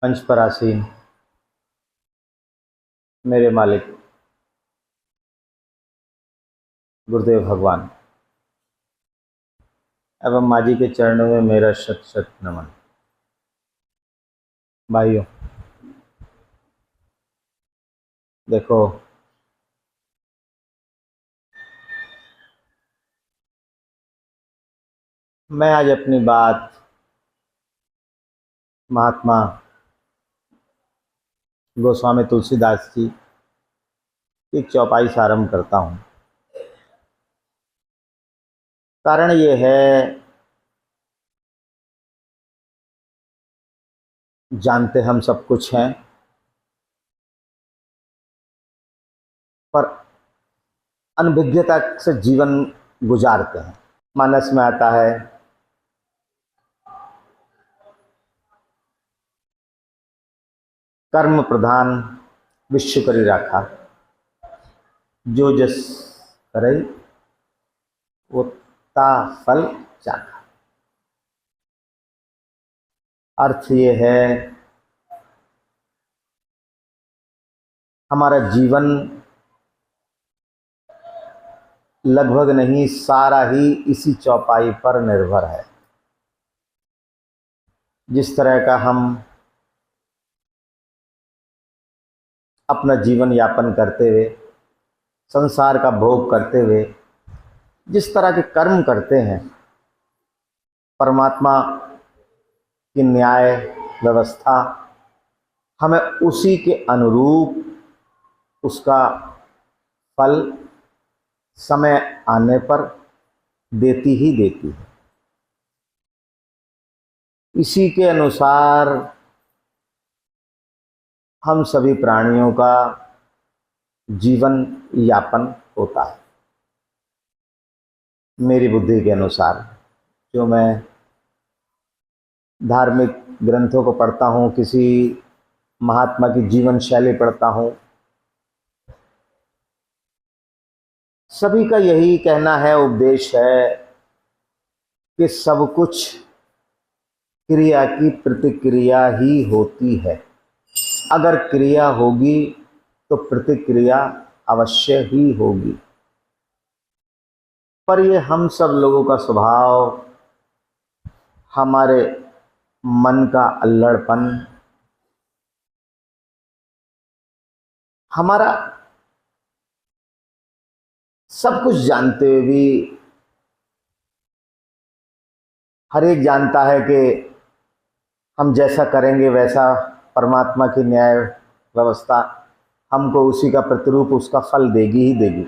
मंच पर आसीन मेरे मालिक गुरुदेव भगवान एवं माँ जी के चरणों में मेरा शत शत नमन। भाइयों, देखो, मैं आज अपनी बात महात्मा गोस्वामी तुलसीदास जी की चौपाई से आरंभ करता हूँ। कारण ये है, जानते हम सब कुछ हैं, पर अनभिज्ञता से जीवन गुजारते हैं। मानस में आता है, कर्म प्रधान विश्व करी राखा, जो जस करे वो ता फल चाखा। अर्थ ये है, हमारा जीवन लगभग नहीं सारा ही इसी चौपाई पर निर्भर है। जिस तरह का हम अपना जीवन यापन करते हुए, संसार का भोग करते हुए जिस तरह के कर्म करते हैं, परमात्मा की न्याय व्यवस्था हमें उसी के अनुरूप उसका फल समय आने पर देती ही देती है। इसी के अनुसार हम सभी प्राणियों का जीवन यापन होता है। मेरी बुद्धि के अनुसार, जो मैं धार्मिक ग्रंथों को पढ़ता हूँ, किसी महात्मा की जीवन शैली पढ़ता हूँ, सभी का यही कहना है, उपदेश है कि सब कुछ क्रिया की प्रतिक्रिया ही होती है। अगर क्रिया होगी तो प्रतिक्रिया अवश्य ही होगी। पर ये हम सब लोगों का स्वभाव, हमारे मन का अल्लड़पन, हमारा सब कुछ जानते हुए भी हर एक जानता है कि हम जैसा करेंगे वैसा परमात्मा की न्याय व्यवस्था हमको उसी का प्रतिरूप उसका फल देगी ही देगी।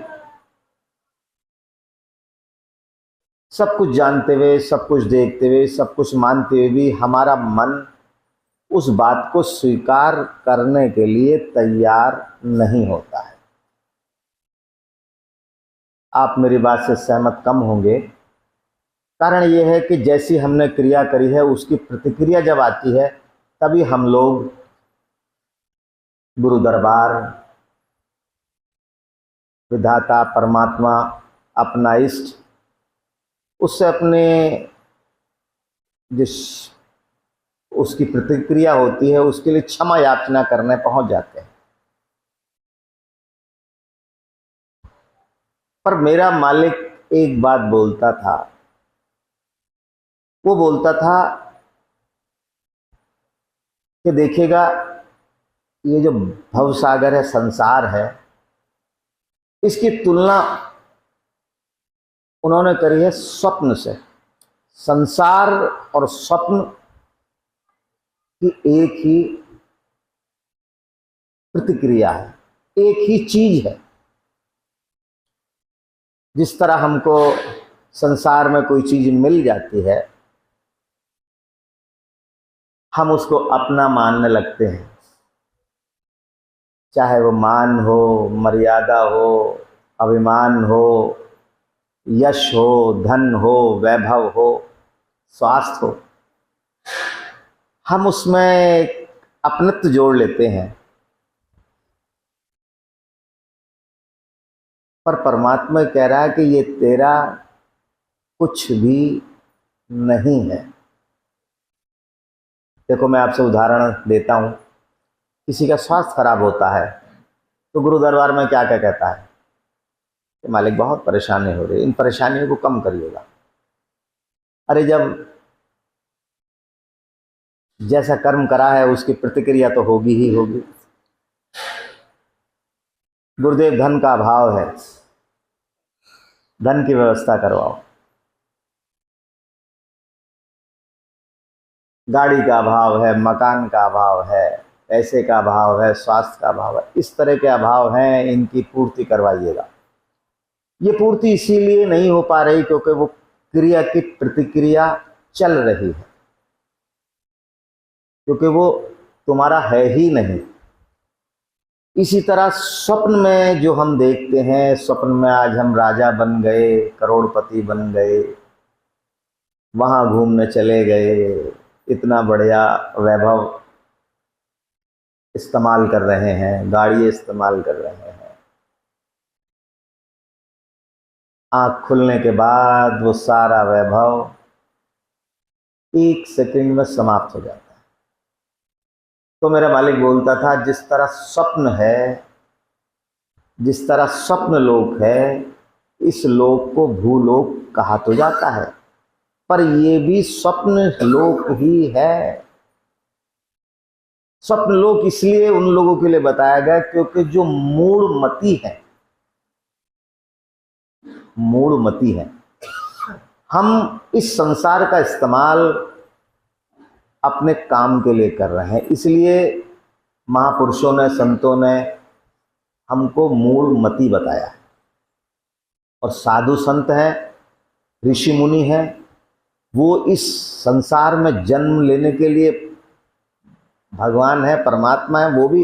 सब कुछ जानते हुए, सब कुछ देखते हुए, सब कुछ मानते हुए भी हमारा मन उस बात को स्वीकार करने के लिए तैयार नहीं होता है। आप मेरी बात से सहमत कम होंगे। कारण यह है कि जैसी हमने क्रिया करी है उसकी प्रतिक्रिया जब आती है, तभी हम लोग गुरु दरबार, विधाता, परमात्मा, अपना इष्ट, उससे अपने जिस उसकी प्रतिक्रिया होती है उसके लिए क्षमा याचना करने पहुंच जाते हैं। पर मेरा मालिक एक बात बोलता था, वो बोलता था कि देखिएगा, ये जो भवसागर है, संसार है, इसकी तुलना उन्होंने करी है स्वप्न से। संसार और स्वप्न की एक ही प्रतिक्रिया है, एक ही चीज है। जिस तरह हमको संसार में कोई चीज मिल जाती है, हम उसको अपना मानने लगते हैं, चाहे वो मान हो, मर्यादा हो, अभिमान हो, यश हो, धन हो, वैभव हो, स्वास्थ्य हो, हम उसमें अपनत्व जोड़ लेते हैं। पर परमात्मा कह रहा है कि ये तेरा कुछ भी नहीं है। देखो मैं आपसे उदाहरण देता हूँ, किसी का स्वास्थ्य खराब होता है तो गुरु दरबार में क्या क्या कहता है कि मालिक बहुत परेशानी हो रही है, इन परेशानियों को कम करिएगा। अरे जब जैसा कर्म करा है उसकी प्रतिक्रिया तो होगी ही होगी। गुरुदेव धन का अभाव है, धन की व्यवस्था करवाओ। गाड़ी का अभाव है, मकान का अभाव है, पैसे का अभाव है, स्वास्थ्य का अभाव है, इस तरह के अभाव हैं, इनकी पूर्ति करवाइएगा। ये पूर्ति इसीलिए नहीं हो पा रही क्योंकि वो क्रिया की प्रतिक्रिया चल रही है, क्योंकि वो तुम्हारा है ही नहीं। इसी तरह स्वप्न में जो हम देखते हैं, स्वप्न में आज हम राजा बन गए, करोड़पति बन गए, वहां घूमने चले गए, इतना बढ़िया वैभव इस्तेमाल कर रहे हैं, गाड़ी इस्तेमाल कर रहे हैं। आँख खुलने के बाद वो सारा वैभव एक सेकंड में समाप्त हो जाता है। तो मेरा मालिक बोलता था, जिस तरह स्वप्न है, जिस तरह स्वप्न लोक है, इस लोक को भूलोक कहा तो जाता है, पर ये भी स्वप्न लोक ही है। स्वप्न लोक इसलिए उन लोगों के लिए बताया गया क्योंकि जो मूढ़मती है, मूढ़मती है। हम इस संसार का इस्तेमाल अपने काम के लिए कर रहे हैं, इसलिए महापुरुषों ने, संतों ने हमको मूढ़मती बताया है। और साधु संत हैं, ऋषि मुनि हैं, वो इस संसार में जन्म लेने के लिए, भगवान है, परमात्मा है, वो भी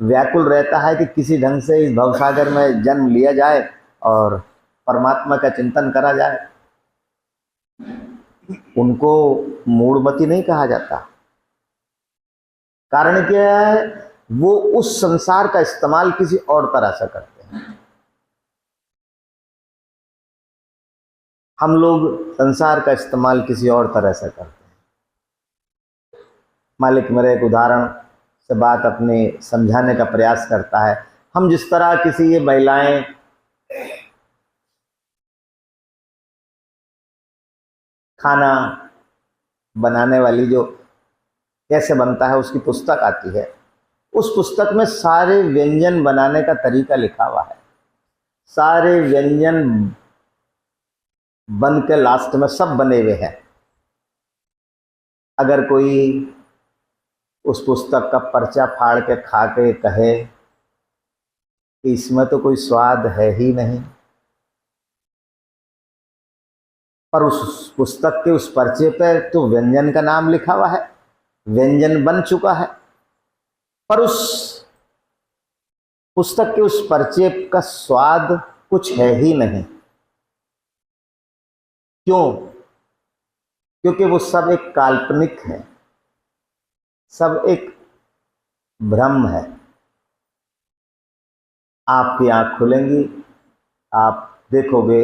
व्याकुल रहता है कि किसी ढंग से इस भवसागर में जन्म लिया जाए और परमात्मा का चिंतन करा जाए। उनको मूढ़मती नहीं कहा जाता। कारण क्या है? वो उस संसार का इस्तेमाल किसी और तरह से करते हैं। हम लोग संसार का इस्तेमाल किसी और तरह से करते हैं। मालिक मेरे एक उदाहरण से बात अपने समझाने का प्रयास करता है। हम जिस तरह किसी, ये महिलाएं खाना बनाने वाली, जो कैसे बनता है उसकी पुस्तक आती है, उस पुस्तक में सारे व्यंजन बनाने का तरीका लिखा हुआ है। सारे व्यंजन बन के लास्ट में सब बने हुए हैं। अगर कोई उस पुस्तक का पर्चा फाड़ के खा के कहे कि इसमें तो कोई स्वाद है ही नहीं, पर उस पुस्तक के उस पर्चे पर तो व्यंजन का नाम लिखा हुआ है, व्यंजन बन चुका है, पर उस पुस्तक के उस पर्चे का स्वाद कुछ है ही नहीं। क्यों? क्योंकि वो सब एक काल्पनिक है, सब एक भ्रम है। आपकी आंख खुलेंगी, आप देखोगे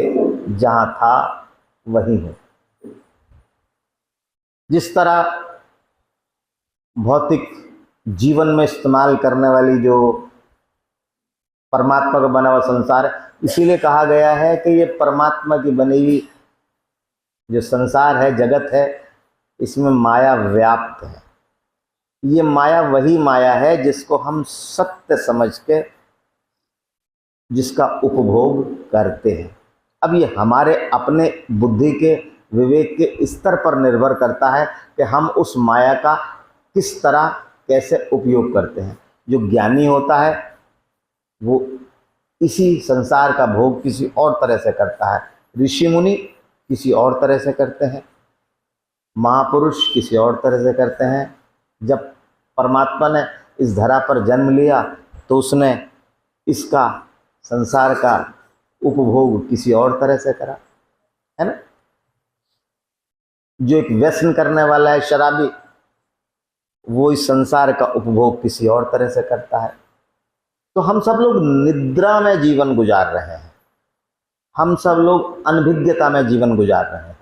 जहां था वही है। जिस तरह भौतिक जीवन में इस्तेमाल करने वाली जो परमात्मा का बना हुआ संसार है, इसीलिए कहा गया है कि ये परमात्मा की बनी हुई जो संसार है, जगत है, इसमें माया व्याप्त है। ये माया वही माया है जिसको हम सत्य समझ के जिसका उपभोग करते हैं। अब ये हमारे अपने बुद्धि के, विवेक के स्तर पर निर्भर करता है कि हम उस माया का किस तरह, कैसे उपयोग करते हैं। जो ज्ञानी होता है वो इसी संसार का भोग किसी और तरह से करता है, ऋषि मुनि किसी और तरह से करते हैं, महापुरुष किसी और तरह से करते हैं। जब परमात्मा ने इस धरा पर जन्म लिया तो उसने इसका, संसार का उपभोग किसी और तरह से करा, है ना। जो एक व्यसन करने वाला है, शराबी, वो इस संसार का उपभोग किसी और तरह से करता है। तो हम सब लोग निद्रा में जीवन गुजार रहे हैं, हम सब लोग अनभिज्ञता में जीवन गुजार रहे हैं।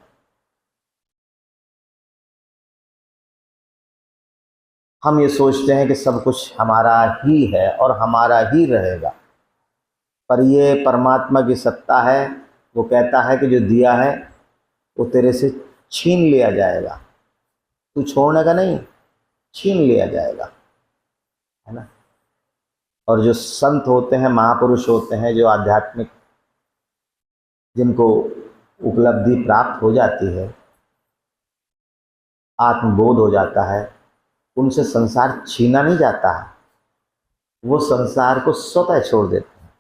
हम ये सोचते हैं कि सब कुछ हमारा ही है और हमारा ही रहेगा, पर ये परमात्मा की सत्ता है। वो कहता है कि जो दिया है वो तेरे से छीन लिया जाएगा, तू छोड़ने का नहीं, छीन लिया जाएगा, है ना। और जो संत होते हैं, महापुरुष होते हैं, जो आध्यात्मिक, जिनको उपलब्धि प्राप्त हो जाती है, आत्मबोध हो जाता है, उनसे संसार छीना नहीं जाता है, वो संसार को स्वतः छोड़ देते हैं।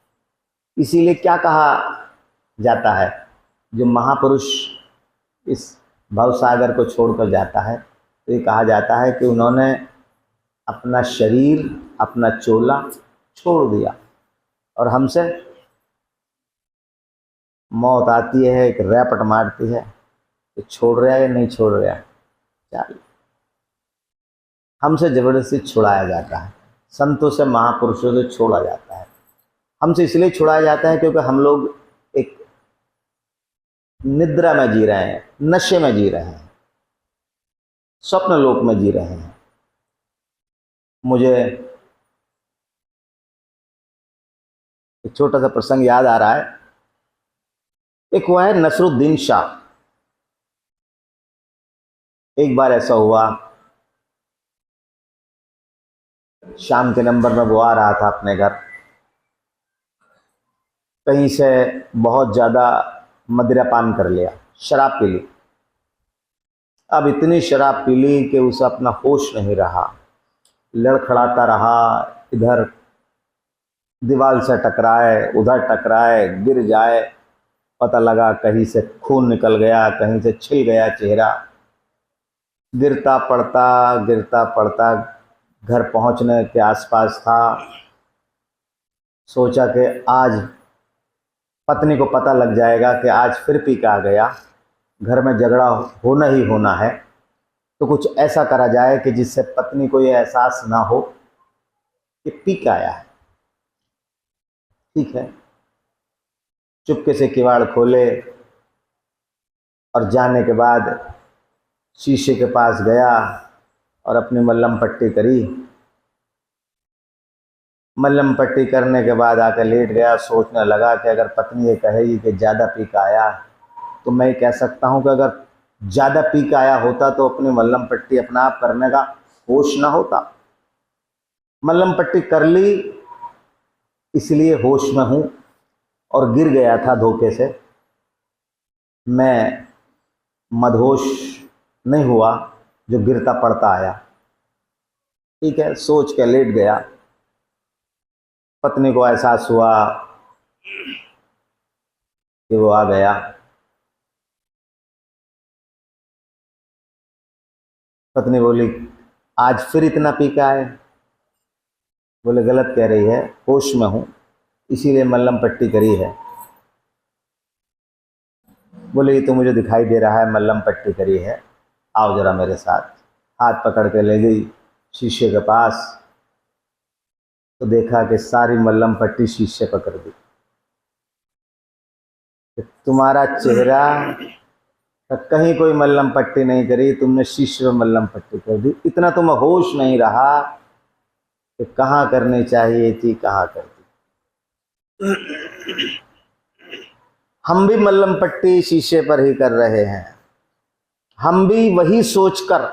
इसीलिए क्या कहा जाता है, जो महापुरुष इस भवसागर को छोड़कर जाता है, तो ये कहा जाता है कि उन्होंने अपना शरीर, अपना चोला छोड़ दिया। और हमसे मौत आती है, एक रैपट मारती है कि छोड़ रहा है या नहीं छोड़ रहा है, चल, हमसे जबरदस्ती छुड़ाया जाता है। संतों से, महापुरुषों से छोड़ा जाता है। हमसे इसलिए छुड़ाया जाता है क्योंकि हम लोग एक निद्रा में जी रहे हैं, नशे में जी रहे हैं, स्वप्न लोक में जी रहे हैं। मुझे एक छोटा सा प्रसंग याद आ रहा है। एक हुआ है नसरुद्दीन शाह। एक बार ऐसा हुआ, शाम के नंबर में वो आ रहा था अपने घर, कहीं से बहुत ज़्यादा मदिरा पान कर लिया, शराब पी ली। अब इतनी शराब पी ली कि उसे अपना होश नहीं रहा, लड़खड़ाता रहा, इधर दीवार से टकराए, उधर टकराए, गिर जाए, पता लगा कहीं से खून निकल गया, कहीं से छिल गया चेहरा। गिरता पड़ता घर पहुंचने के आसपास था। सोचा कि आज पत्नी को पता लग जाएगा कि आज फिर पी के आ गया, घर में झगड़ा होना ही होना है, तो कुछ ऐसा करा जाए कि जिससे पत्नी को ये एहसास ना हो कि पी के आया है। ठीक है, चुपके से किवाड़ खोले और जाने के बाद शीशे के पास गया और अपनी मल्लम पट्टी करी। मल्लम पट्टी करने के बाद आकर लेट गया। सोचने लगा कि अगर पत्नी ये कहेगी कि ज़्यादा पी के आया, तो मैं कह सकता हूँ कि अगर ज़्यादा पी के आया होता तो अपनी मल्लम पट्टी अपना आप करने का होश ना होता। मल्लम पट्टी कर ली, इसलिए होश में हूँ, और गिर गया था धोखे से। मैं मदहोश नहीं हुआ, जो गिरता पड़ता आया। ठीक है, सोच के लेट गया। पत्नी को एहसास हुआ कि वो आ गया। पत्नी बोली, आज फिर इतना पी के आए? बोले, गलत कह रही है, होश में हूँ, इसीलिए मल्लम पट्टी करी है। बोले, ये तो मुझे दिखाई दे रहा है मल्लम पट्टी करी है, आओ जरा मेरे साथ। हाथ पकड़ के ले गई शीशे के पास, तो देखा कि सारी मल्लम पट्टी शीशे पर कर दी। तुम्हारा चेहरा कहीं कोई मल्लम पट्टी नहीं करी, तुमने शीशे में मल्लम पट्टी कर दी। इतना तुम्हें होश नहीं रहा कि कहाँ करनी चाहिए थी, कहाँ कर दी। हम भी मल्लम पट्टी शीशे पर ही कर रहे हैं। हम भी वही सोचकर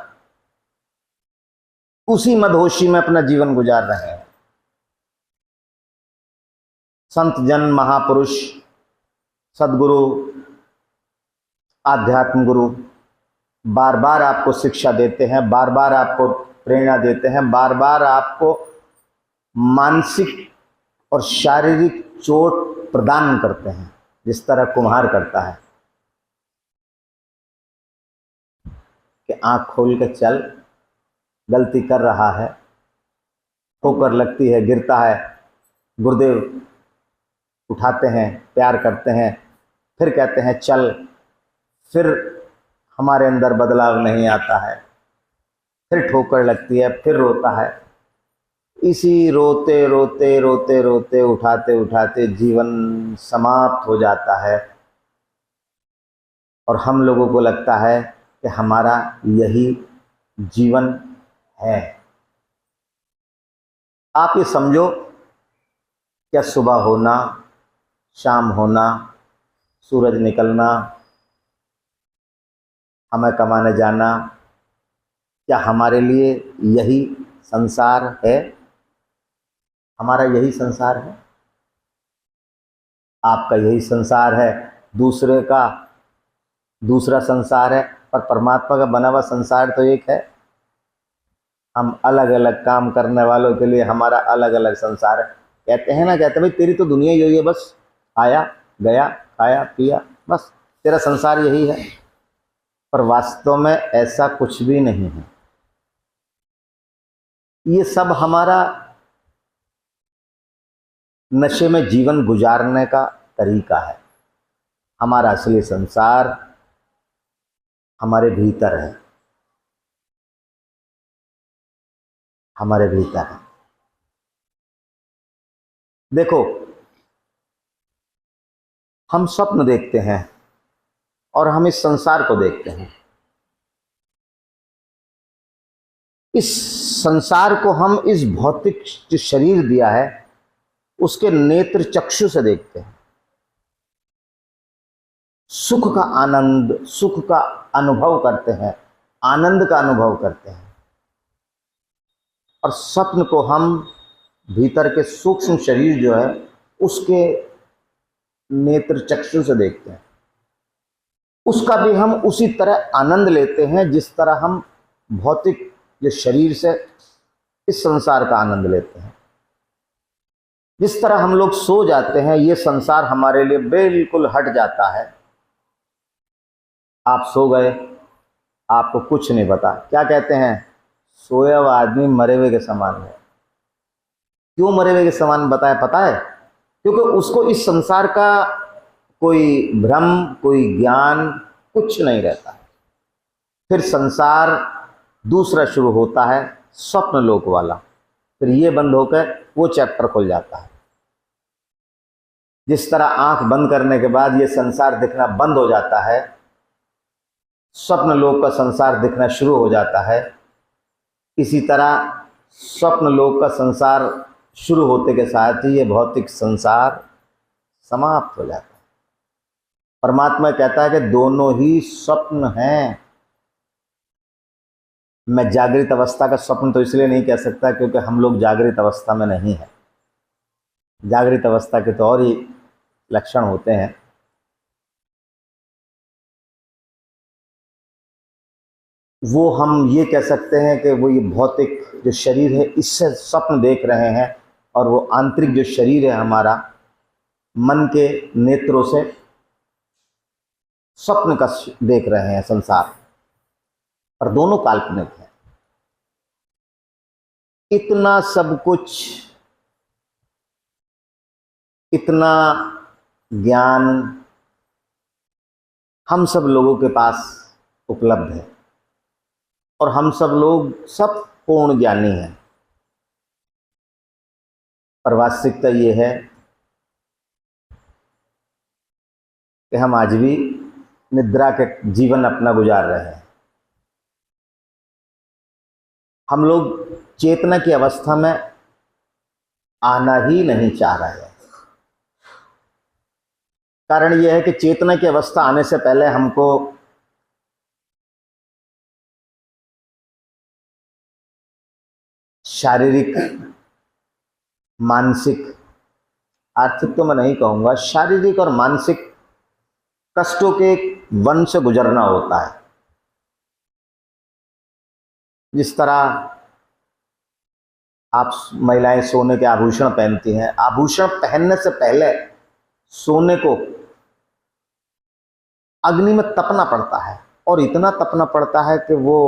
उसी मदहोशी में अपना जीवन गुजार रहे हैं। संत जन, महापुरुष, सदगुरु, आध्यात्म गुरु बार बार आपको शिक्षा देते हैं, बार बार आपको प्रेरणा देते हैं, बार बार आपको मानसिक और शारीरिक चोट प्रदान करते हैं, जिस तरह कुम्हार करता है कि आंख खोल के चल, गलती कर रहा है, ठोकर लगती है, गिरता है, गुरुदेव उठाते हैं, प्यार करते हैं, फिर कहते हैं चल। फिर हमारे अंदर बदलाव नहीं आता है, फिर ठोकर लगती है, फिर रोता है। इसी रोते रोते रोते रोते, उठाते उठाते जीवन समाप्त हो जाता है। और हम लोगों को लगता है कि हमारा यही जीवन है। आप ये समझो, क्या सुबह होना, शाम होना, सूरज निकलना, हमें कमाने जाना, क्या हमारे लिए यही संसार है? हमारा यही संसार है? आपका यही संसार है, दूसरे का दूसरा संसार है, पर परमात्मा का बना हुआ संसार तो एक है। हम अलग अलग काम करने वालों के लिए हमारा अलग अलग संसार है। कहते हैं ना, कहते भाई तेरी तो दुनिया यही है, बस आया गया, खाया पिया, बस तेरा संसार यही है। पर वास्तव में ऐसा कुछ भी नहीं है। ये सब हमारा नशे में जीवन गुजारने का तरीका है। हमारा असली संसार हमारे भीतर है, हमारे भीतर है। देखो, हम स्वप्न देखते हैं और हम इस संसार को देखते हैं। इस संसार को हम इस भौतिक जो शरीर दिया है उसके नेत्र चक्षु से देखते हैं। सुख का आनंद, सुख का अनुभव करते हैं, आनंद का अनुभव करते हैं। और स्वप्न को हम भीतर के सूक्ष्म शरीर जो है उसके नेत्र चक्षु से देखते हैं। उसका भी हम उसी तरह आनंद लेते हैं जिस तरह हम भौतिक जो शरीर से इस संसार का आनंद लेते हैं। जिस तरह हम लोग सो जाते हैं, ये संसार हमारे लिए बिल्कुल हट जाता है। आप सो गए, आपको कुछ नहीं पता। क्या कहते हैं? सोया हुआ आदमी मरे हुए के समान है। क्यों मरे हुए के समान बताया पता है? क्योंकि उसको इस संसार का कोई भ्रम, कोई ज्ञान कुछ नहीं रहता है। फिर संसार दूसरा शुरू होता है, स्वप्न लोक वाला। फिर ये बंद होकर वो चैप्टर खुल जाता है। जिस तरह आंख बंद करने के बाद ये संसार दिखना बंद हो जाता है, स्वप्न लोक का संसार दिखना शुरू हो जाता है। इसी तरह स्वप्न लोक का संसार शुरू होते के साथ ही ये भौतिक संसार समाप्त हो जाता है। परमात्मा कहता है कि दोनों ही स्वप्न हैं। मैं जागृत अवस्था का स्वप्न तो इसलिए नहीं कह सकता क्योंकि हम लोग जागृत अवस्था में नहीं है। जागृत अवस्था के तो और ही लक्षण होते हैं। वो हम ये कह सकते हैं कि वो ये भौतिक जो शरीर है इससे स्वप्न देख रहे हैं, और वो आंतरिक जो शरीर है हमारा, मन के नेत्रों से स्वप्न का देख रहे हैं संसार। और दोनों काल्पनिक है। इतना सब कुछ, इतना ज्ञान हम सब लोगों के पास उपलब्ध है और हम सब लोग सब पूर्ण ज्ञानी हैं। पर वास्तविकता ये है कि हम आज भी निद्रा के जीवन अपना गुजार रहे हैं। हम लोग चेतना की अवस्था में आना ही नहीं चाह रहे हैं। कारण यह है कि चेतना की अवस्था आने से पहले हमको शारीरिक, मानसिक, आर्थिक तो मैं नहीं कहूंगा, शारीरिक और मानसिक कष्टों के वन से गुजरना होता है। जिस तरह आप महिलाएं सोने के आभूषण पहनती हैं, आभूषण पहनने से पहले सोने को अग्नि में तपना पड़ता है, और इतना तपना पड़ता है कि वो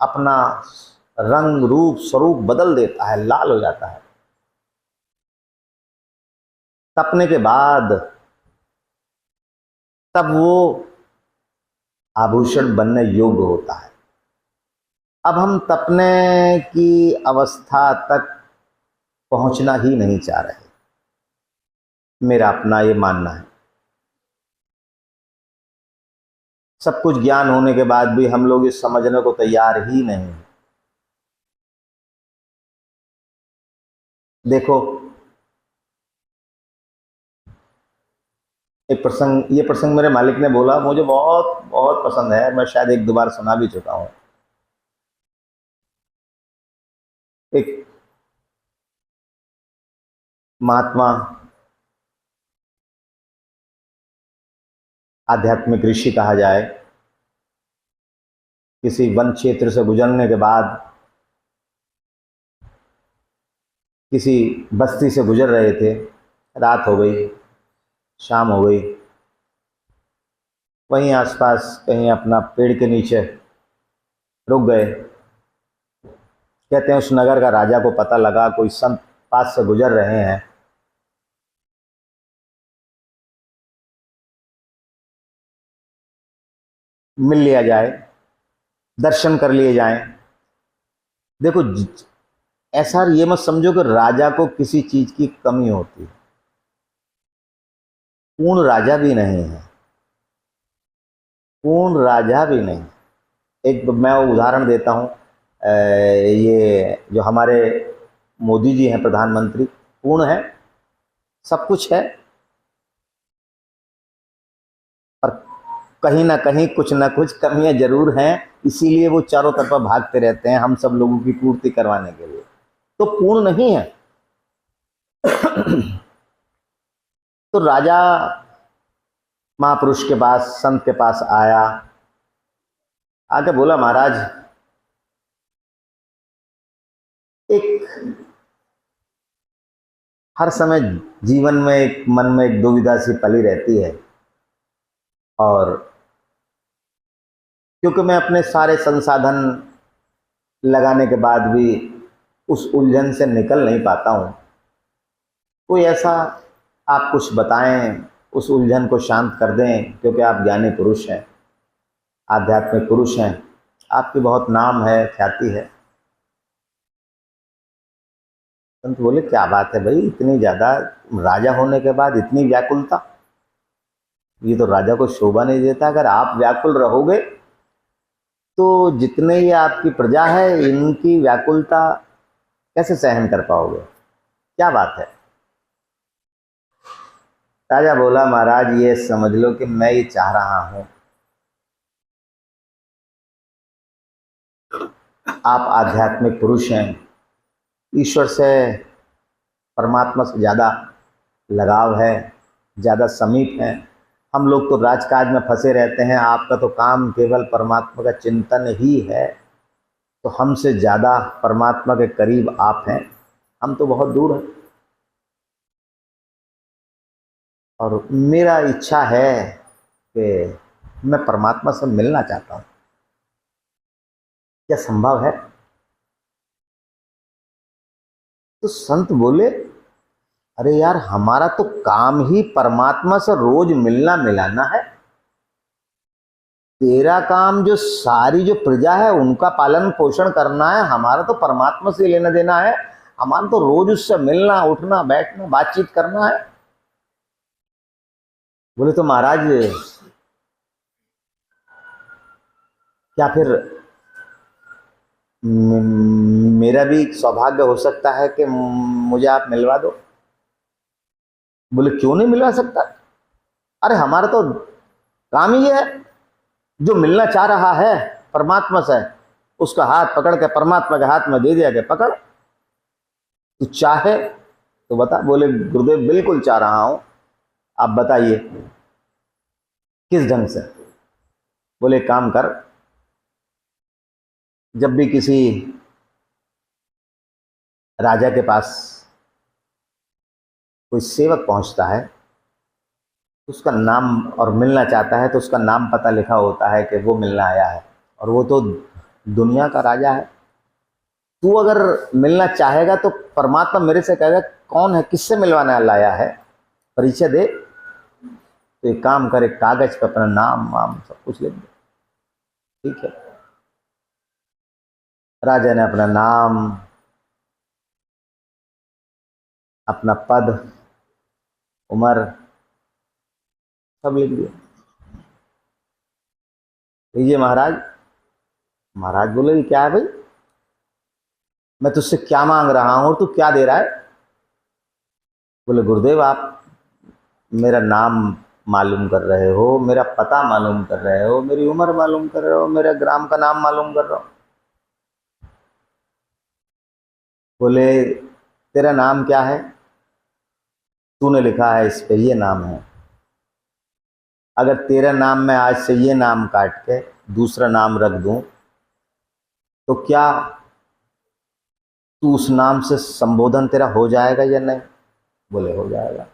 अपना रंग रूप स्वरूप बदल देता है, लाल हो जाता है। तपने के बाद तब वो आभूषण बनने योग्य होता है। अब हम तपने की अवस्था तक पहुंचना ही नहीं चाह रहे। मेरा अपना ये मानना है। सब कुछ ज्ञान होने के बाद भी हम लोग इस समझने को तैयार ही नहीं। देखो, ये प्रसंग मेरे मालिक ने बोला, मुझे बहुत बहुत पसंद है, मैं शायद एक दो बार सुना भी चुका हूं। एक महात्मा, आध्यात्मिक ऋषि कहा जाए, किसी वन क्षेत्र से गुजरने के बाद किसी बस्ती से गुजर रहे थे। रात हो गई, शाम हो गई। वहीं आसपास कहीं अपना पेड़ के नीचे रुक गए। कहते हैं उस नगर का राजा को पता लगा कोई संत पास से गुजर रहे हैं। मिल लिया जाए, दर्शन कर लिए जाएं। देखो, ऐसा ये मत समझो कि राजा को किसी चीज की कमी होती है। पूर्ण राजा भी नहीं है, पूर्ण राजा भी नहीं। एक मैं उदाहरण देता हूँ। ये जो हमारे मोदी जी हैं प्रधानमंत्री, पूर्ण है, सब कुछ है, पर कहीं ना कहीं कुछ ना कुछ कमियां जरूर हैं। इसीलिए वो चारों तरफ भागते रहते हैं हम सब लोगों की पूर्ति करवाने के लिए। तो पूर्ण नहीं है। तो राजा महापुरुष के पास, संत के पास आया, आके बोला, महाराज, एक हर समय जीवन में एक मन में एक दुविधा सी पली रहती है, और क्योंकि मैं अपने सारे संसाधन लगाने के बाद भी उस उलझन से निकल नहीं पाता हूं। कोई ऐसा आप कुछ बताएं, उस उलझन को शांत कर दें, क्योंकि आप ज्ञानी पुरुष हैं, आध्यात्मिक पुरुष हैं, आपकी बहुत नाम है, ख्याति है। संत बोले, क्या बात है भाई, इतनी ज्यादा, राजा होने के बाद इतनी व्याकुलता, ये तो राजा को शोभा नहीं देता। अगर आप व्याकुल रहोगे तो जितने ये आपकी प्रजा है, इनकी व्याकुलता कैसे सहन कर पाओगे? क्या बात है? राजा बोला, महाराज ये समझ लो कि मैं ये चाह रहा हूं, आप आध्यात्मिक पुरुष हैं, ईश्वर से, परमात्मा से ज़्यादा लगाव है, ज़्यादा समीप है। हम लोग तो राजकाज में फंसे रहते हैं, आपका तो काम केवल परमात्मा का चिंतन ही है। तो हमसे ज़्यादा परमात्मा के करीब आप हैं, हम तो बहुत दूर हैं। और मेरा इच्छा है कि मैं परमात्मा से मिलना चाहता हूँ, क्या संभव है? तो संत बोले, अरे यार, हमारा तो काम ही परमात्मा से रोज मिलना मिलाना है। तेरा काम जो सारी जो प्रजा है उनका पालन पोषण करना है, हमारा तो परमात्मा से लेना देना है। हमारा तो रोज उससे मिलना, उठना, बैठना, बातचीत करना है। बोले, तो महाराज क्या फिर मेरा भी सौभाग्य हो सकता है कि मुझे आप मिलवा दो? बोले, क्यों नहीं मिलवा सकता? अरे हमारा तो काम ही है, जो मिलना चाह रहा है परमात्मा से, उसका हाथ पकड़ के परमात्मा के हाथ में दे दिया कि पकड़, तू चाहे तो बता। बोले, गुरुदेव बिल्कुल चाह रहा हूं, आप बताइए किस ढंग से। बोले, काम कर, जब भी किसी राजा के पास कोई सेवक पहुंचता है, उसका नाम, और मिलना चाहता है, तो उसका नाम पता लिखा होता है कि वो मिलना आया है, और वो तो दुनिया का राजा है। तू अगर मिलना चाहेगा तो परमात्मा मेरे से कहेगा, कौन है, किससे मिलवाने लाया है, परिचय दे। तो एक काम कर, एक कागज पे अपना नाम वाम सब कुछ लिख दे। ठीक है। राजा ने अपना नाम, अपना पद, उम्र सब लिख दिया। लीजिए महाराज। महाराज बोले, ये क्या है भाई, मैं तुझसे क्या मांग रहा हूं और तू क्या दे रहा है? बोले गुरुदेव आप मेरा नाम मालूम कर रहे हो, मेरा पता मालूम कर रहे हो, मेरी उम्र मालूम कर रहे हो, मेरे ग्राम का नाम मालूम कर रहे हो। बोले तेरा नाम क्या है? तूने लिखा है इस पे ये नाम है। अगर तेरा नाम मैं आज से ये नाम काट के दूसरा नाम रख दूं तो क्या तू उस नाम से संबोधन तेरा हो जाएगा या नहीं? बोले हो जाएगा।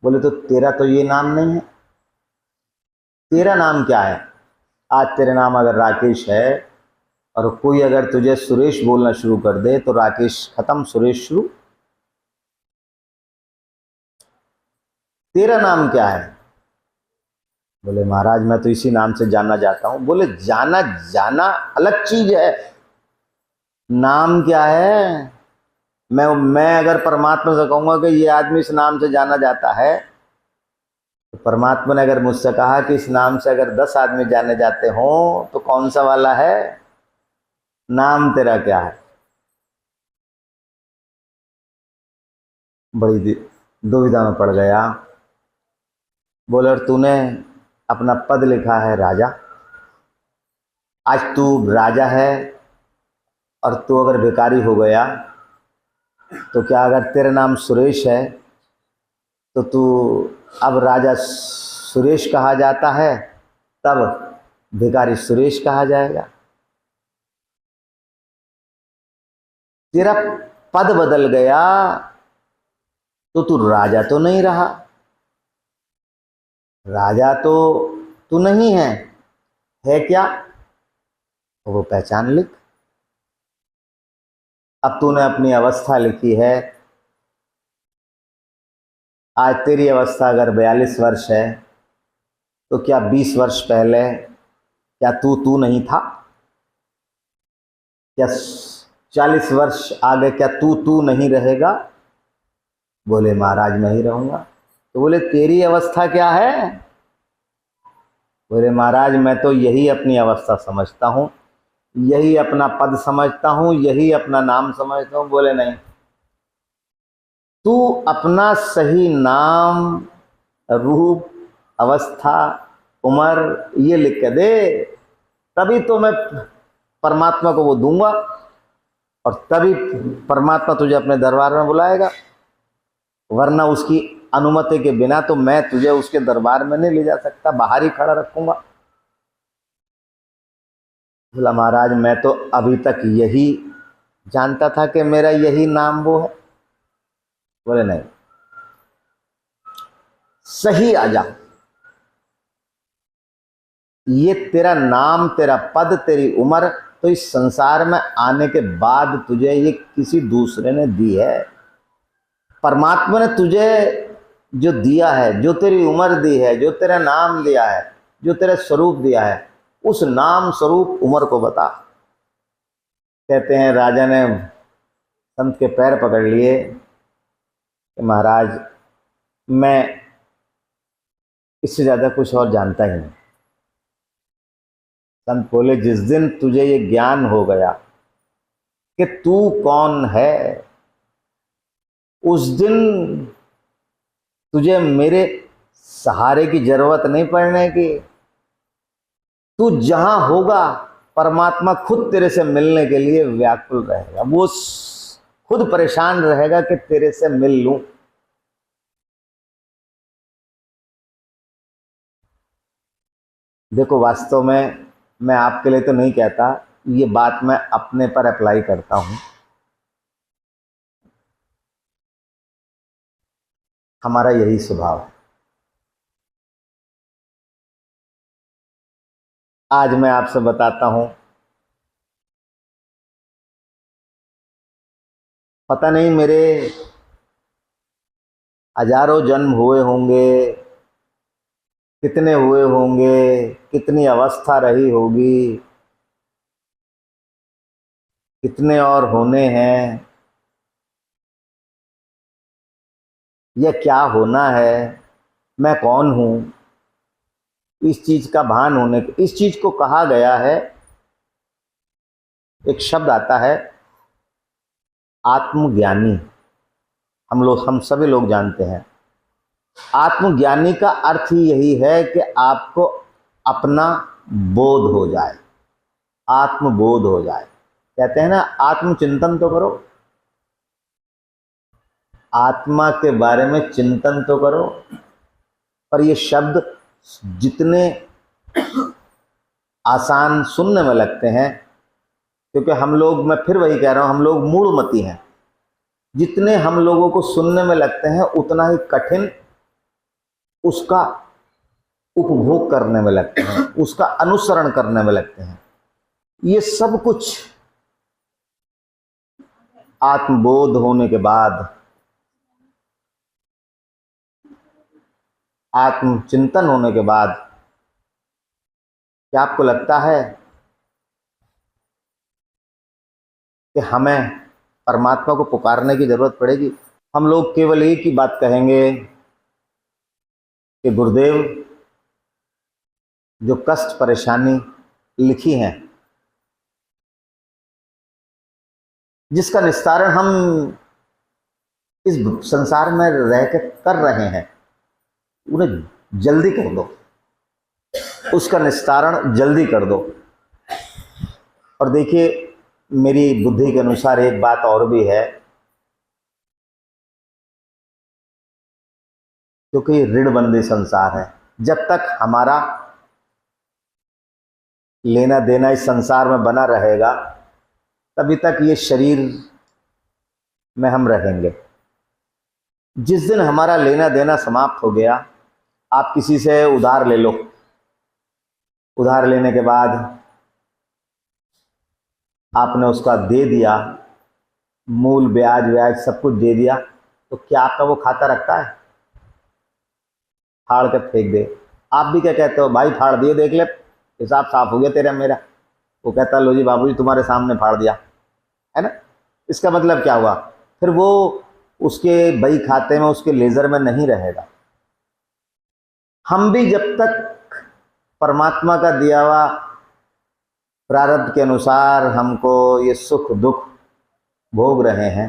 बोले तो तेरा तो ये नाम नहीं है, तेरा नाम क्या है? आज तेरा नाम अगर राकेश है और कोई अगर तुझे सुरेश बोलना शुरू कर दे तो राकेश खत्म, सुरेश शुरू। तेरा नाम क्या है? बोले महाराज मैं तो इसी नाम से जाना जाता हूं। बोले जाना जाना अलग चीज है, नाम क्या है? मैं अगर परमात्मा से कहूंगा कि ये आदमी इस नाम से जाना जाता है, तो परमात्मा ने अगर मुझसे कहा कि इस नाम से अगर 10 आदमी जाने जाते हो तो कौन सा वाला है? नाम तेरा क्या है? बड़ी दुविधा में पड़ गया। बोले और तूने अपना पद लिखा है राजा, आज तू राजा है और तू अगर भिखारी हो गया तो क्या अगर तेरा नाम सुरेश है तो तू अब राजा सुरेश कहा जाता है, तब भिखारी सुरेश कहा जाएगा। तेरा पद बदल गया तो तू राजा तो नहीं रहा, राजा तो तू नहीं है क्या? तो वो पहचान लिख। अब तूने अपनी अवस्था लिखी है, आज तेरी अवस्था अगर 42 वर्ष है तो क्या 20 वर्ष पहले क्या तू नहीं था? क्या 40 वर्ष आगे क्या तू नहीं रहेगा? बोले महाराज नहीं रहूंगा। तो बोले तेरी अवस्था क्या है? बोले महाराज मैं तो यही अपनी अवस्था समझता हूं, यही अपना पद समझता हूं, यही अपना नाम समझता हूं। बोले नहीं, तू अपना सही नाम, रूप, अवस्था, उम्र ये लिख के दे, तभी तो मैं परमात्मा को वो दूंगा और तभी परमात्मा तुझे अपने दरबार में बुलाएगा, वरना उसकी अनुमति के बिना तो मैं तुझे उसके दरबार में नहीं ले जा सकता, बाहर ही खड़ा रखूंगा। बोला महाराज मैं तो अभी तक यही जानता था कि मेरा यही नाम वो है। बोले नहीं, सही आ जा, ये तेरा नाम, तेरा पद, तेरी उम्र तो इस संसार में आने के बाद तुझे ये किसी दूसरे ने दी है। परमात्मा ने तुझे जो दिया है, जो तेरी उम्र दी है, जो तेरा नाम दिया है, जो तेरा स्वरूप दिया है, उस नाम स्वरूप उम्र को बता। कहते हैं राजा ने संत के पैर पकड़ लिए कि महाराज मैं इससे ज्यादा कुछ और जानता ही नहीं। संत बोले जिस दिन तुझे ये ज्ञान हो गया कि तू कौन है, उस दिन तुझे मेरे सहारे की जरूरत नहीं पड़ने की। तू जहां होगा परमात्मा खुद तेरे से मिलने के लिए व्याकुल रहेगा, वो खुद परेशान रहेगा कि तेरे से मिल लूं। देखो वास्तव में मैं आपके लिए तो नहीं कहता, ये बात मैं अपने पर अप्लाई करता हूं। हमारा यही स्वभाव है। आज मैं आपसे बताता हूं, पता नहीं मेरे हजारों जन्म हुए होंगे, कितने हुए होंगे, कितनी अवस्था रही होगी, कितने और होने हैं, यह क्या होना है, मैं कौन हूं, इस चीज का भान होने, इस चीज को कहा गया है, एक शब्द आता है आत्मज्ञानी। हम सभी लोग जानते हैं। आत्मज्ञानी का अर्थ ही यही है कि आपको अपना बोध हो जाए, आत्मबोध हो जाए। कहते हैं ना, आत्मचिंतन तो करो, आत्मा के बारे में चिंतन तो करो। पर ये शब्द जितने आसान सुनने में लगते हैं, क्योंकि हम लोग, मैं फिर वही कह रहा हूं, हम लोग मूढ़मती हैं। जितने हम लोगों को सुनने में लगते हैं उतना ही कठिन उसका उपभोग करने में लगते हैं, उसका अनुसरण करने में लगते हैं। ये सब कुछ आत्मबोध होने के बाद, आत्मचिंतन होने के बाद, क्या आपको लगता है कि हमें परमात्मा को पुकारने की जरूरत पड़ेगी? हम लोग केवल एक ही बात कहेंगे कि गुरुदेव, जो कष्ट परेशानी लिखी है, जिसका निस्तारण हम इस संसार में रह कर रहे हैं, उन्हें जल्दी कर दो, उसका निस्तारण जल्दी कर दो। और देखिए, मेरी बुद्धि के अनुसार एक बात और भी है, क्योंकि ऋणबंदी संसार है। जब तक हमारा लेना देना इस संसार में बना रहेगा, तभी तक ये शरीर में हम रहेंगे। जिस दिन हमारा लेना देना समाप्त हो गया, आप किसी से उधार ले लो, उधार लेने के बाद आपने उसका दे दिया, मूल ब्याज व्याज सब कुछ दे दिया, तो क्या आपका वो खाता रखता है? फाड़ के फेंक दे। आप भी क्या कहते हो, भाई फाड़ दिए, देख ले, हिसाब साफ हो गया तेरा मेरा। वो कहता लो जी बाबूजी, तुम्हारे सामने फाड़ दिया, है ना। इसका मतलब क्या हुआ? फिर वो उसके बही खाते में, उसके लेजर में नहीं रहेगा। हम भी जब तक परमात्मा का दिया हुआ प्रारब्ध के अनुसार हमको ये सुख दुख भोग रहे हैं,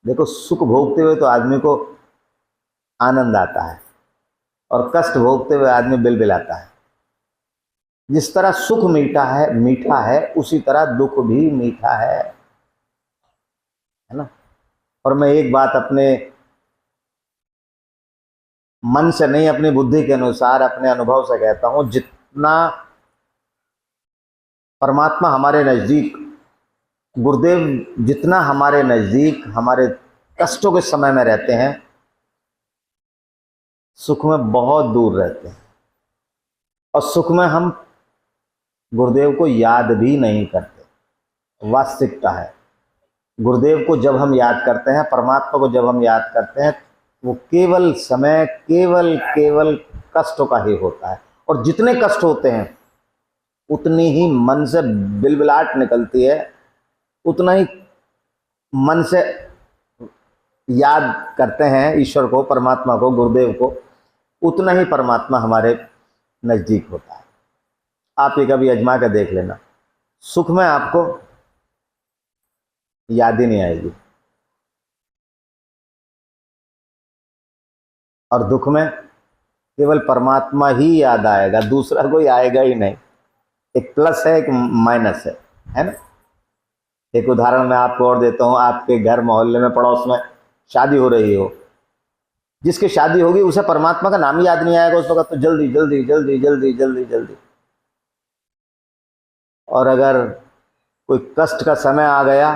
देखो, सुख भोगते हुए तो आदमी को आनंद आता है, और कष्ट भोगते हुए आदमी बिलबिलाता है। जिस तरह सुख मीठा है, उसी तरह दुख भी मीठा है ना। और मैं एक बात अपने मन से नहीं, अपनी बुद्धि के अनुसार, अपने अनुभव से कहता हूं, जितना परमात्मा हमारे नजदीक, गुरुदेव जितना हमारे नजदीक, हमारे कष्टों के समय में रहते हैं, सुख में बहुत दूर रहते हैं। और सुख में हम गुरुदेव को याद भी नहीं करते। वास्तविकता है, गुरुदेव को जब हम याद करते हैं, परमात्मा को जब हम याद करते हैं, वो केवल समय, केवल केवल कष्टों का ही होता है। और जितने कष्ट होते हैं उतनी ही मन से बिलबिलाहट निकलती है, उतना ही मन से याद करते हैं ईश्वर को, परमात्मा को, गुरुदेव को, उतना ही परमात्मा हमारे नजदीक होता है। आप ये कभी आजमा कर देख लेना, सुख में आपको याद ही नहीं आएगी, और दुख में केवल परमात्मा ही याद आएगा, दूसरा कोई आएगा ही नहीं। एक प्लस है, एक माइनस है ना। एक उदाहरण मैं आपको और देता हूँ। आपके घर मोहल्ले में पड़ोस में शादी हो रही हो, जिसकी शादी होगी उसे परमात्मा का नाम ही याद नहीं आएगा उस वक्त, तो जल्दी जल्दी जल्दी जल्दी जल्दी जल्दी। और अगर कोई कष्ट का समय आ गया,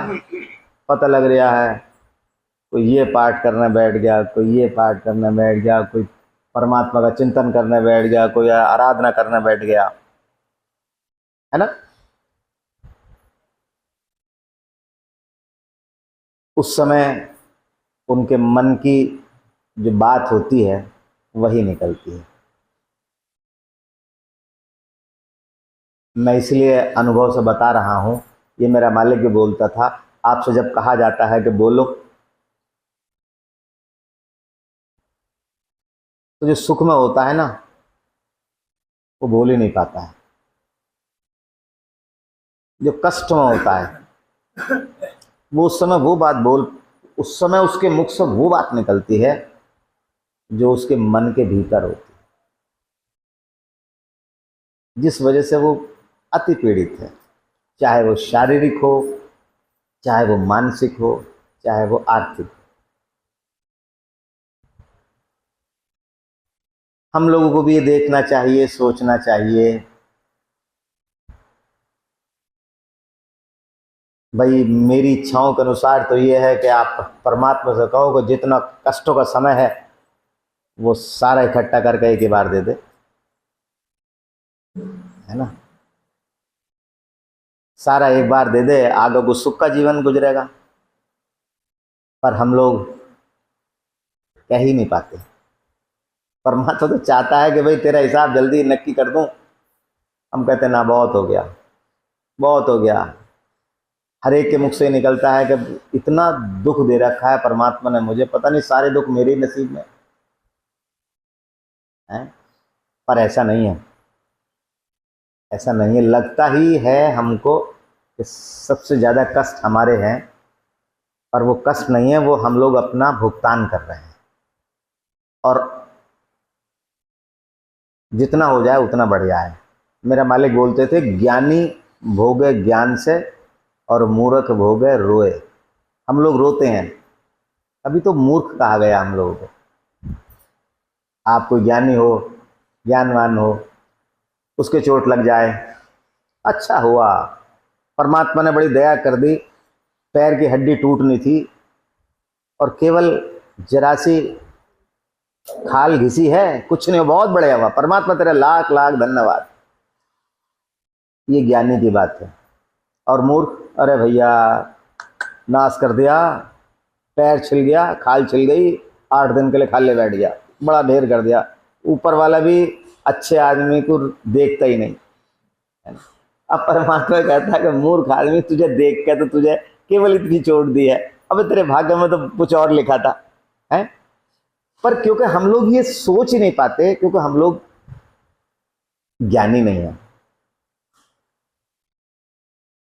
पता लग रहा है, कोई ये पाठ करने बैठ गया, कोई ये पाठ करने बैठ गया, कोई परमात्मा का चिंतन करने बैठ गया, कोई आराधना करने बैठ गया, है ना। उस समय उनके मन की जो बात होती है वही निकलती है। मैं इसलिए अनुभव से बता रहा हूँ, ये मेरा मालिक भी बोलता था, आपसे जब कहा जाता है कि बोलो, तो जो सुख में होता है ना, वो बोल ही नहीं पाता है। जो कष्ट में होता है, वो उस समय वो बात बोल उस समय उसके मुख से वो बात निकलती है जो उसके मन के भीतर होती है, जिस वजह से वो अति पीड़ित है, चाहे वो शारीरिक हो, चाहे वो मानसिक हो, चाहे वो आर्थिक। हम लोगों को भी ये देखना चाहिए, सोचना चाहिए, भाई मेरी इच्छाओं के अनुसार तो ये है कि आप परमात्मा से कहो कि जितना कष्टों का समय है वो सारा इकट्ठा करके एक ही बार दे दे, है ना, सारा एक बार दे दे, आगे को सुख का जीवन गुजरेगा। पर हम लोग कह ही नहीं पाते। परमात्मा तो चाहता है कि भाई तेरा हिसाब जल्दी नक्की कर दूं, हम कहते ना बहुत हो गया, बहुत हो गया। हर एक के मुख से निकलता है कि इतना दुख दे रखा है परमात्मा ने मुझे, पता नहीं सारे दुख मेरे ही नसीब में है। पर ऐसा नहीं है, ऐसा नहीं है। लगता ही है हमको कि सबसे ज़्यादा कष्ट हमारे हैं, पर वो कष्ट नहीं है, वो हम लोग अपना भुगतान कर रहे हैं। और जितना हो जाए उतना बढ़िया है। मेरा मालिक बोलते थे, ज्ञानी भोगे ज्ञान से और मूर्ख भोगे रोए। हम लोग रोते हैं, अभी तो मूर्ख कहा गया हम लोगों को। आप कोई ज्ञानी हो, ज्ञानवान हो, उसके चोट लग जाए, अच्छा हुआ, परमात्मा ने बड़ी दया कर दी, पैर की हड्डी टूटनी थी और केवल जरा सी खाल घिसी है, कुछ नहीं, बहुत बढ़िया हुआ, परमात्मा तेरा लाख लाख धन्यवाद। ये ज्ञानी की बात है। और मूर्ख, अरे भैया नाश कर दिया, पैर छिल गया, खाल छिल गई, 8 दिन के लिए खाले बैठ गया, बड़ा ढेर कर दिया, ऊपर वाला भी अच्छे आदमी को देखता ही नहीं, है ना। अब परमात्मा कहता है कि मूर्ख आदमी, तुझे देख के तो तुझे केवल इतनी चोट दी है, अब तेरे भाग्य में तो कुछ और लिखा था, है। पर क्योंकि हम लोग ये सोच ही नहीं पाते, क्योंकि हम लोग ज्ञानी नहीं है,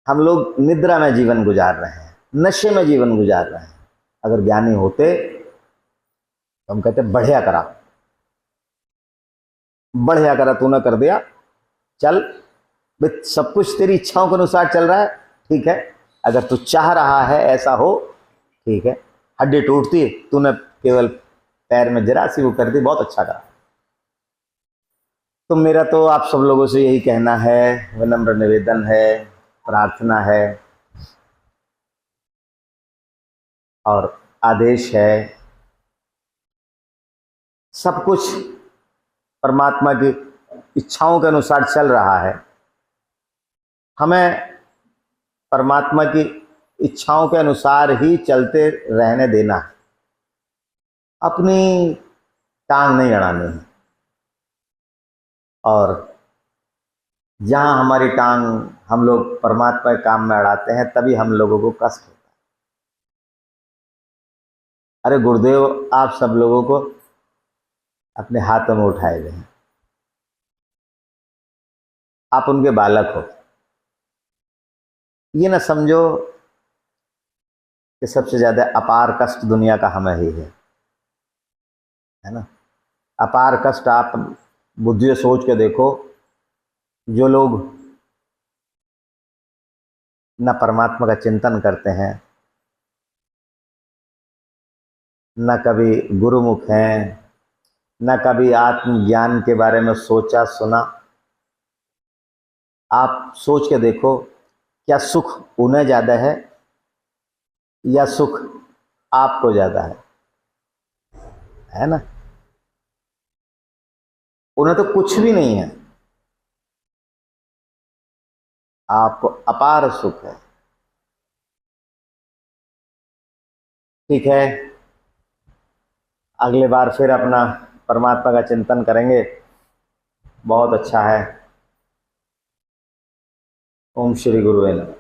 हम लोग निद्रा में जीवन गुजार रहे हैं, नशे में जीवन गुजार रहे हैं। अगर ज्ञानी होते तो हम कहते बढ़िया करा, बढ़िया करा, तूने कर दिया, चल भाई, सब कुछ तेरी इच्छाओं के अनुसार चल रहा है, ठीक है, अगर तू चाह रहा है ऐसा हो, ठीक है। हड्डी टूटती, तूने केवल पैर में जरा सी वो कर दी, बहुत अच्छा करा। तो मेरा तो आप सब लोगों से यही कहना है, विनम्र निवेदन है, प्रार्थना है और आदेश है, सब कुछ परमात्मा की इच्छाओं के अनुसार चल रहा है, हमें परमात्मा की इच्छाओं के अनुसार ही चलते रहने देना है, अपनी टांग नहीं अड़ानी है। और जहाँ हमारी टांग हम लोग परमात्मा के काम में अड़ाते हैं, तभी हम लोगों को कष्ट होता है। अरे गुरुदेव आप सब लोगों को अपने हाथों में उठाए गए हैं, आप उनके बालक हो, ये ना समझो कि सबसे ज्यादा अपार कष्ट दुनिया का हमें ही है ना। अपार कष्ट आप बुद्धि से सोच के देखो, जो लोग न परमात्मा का चिंतन करते हैं, न कभी गुरुमुख हैं, न कभी आत्मज्ञान के बारे में सोचा सुना, आप सोच के देखो, क्या सुख उन्हें ज्यादा है या सुख आपको ज्यादा है ना। उन्हें तो कुछ भी नहीं है, आपको अपार सुख है। ठीक है, अगले बार फिर अपना परमात्मा का चिंतन करेंगे, बहुत अच्छा है। ओम श्री गुरुवे नमः।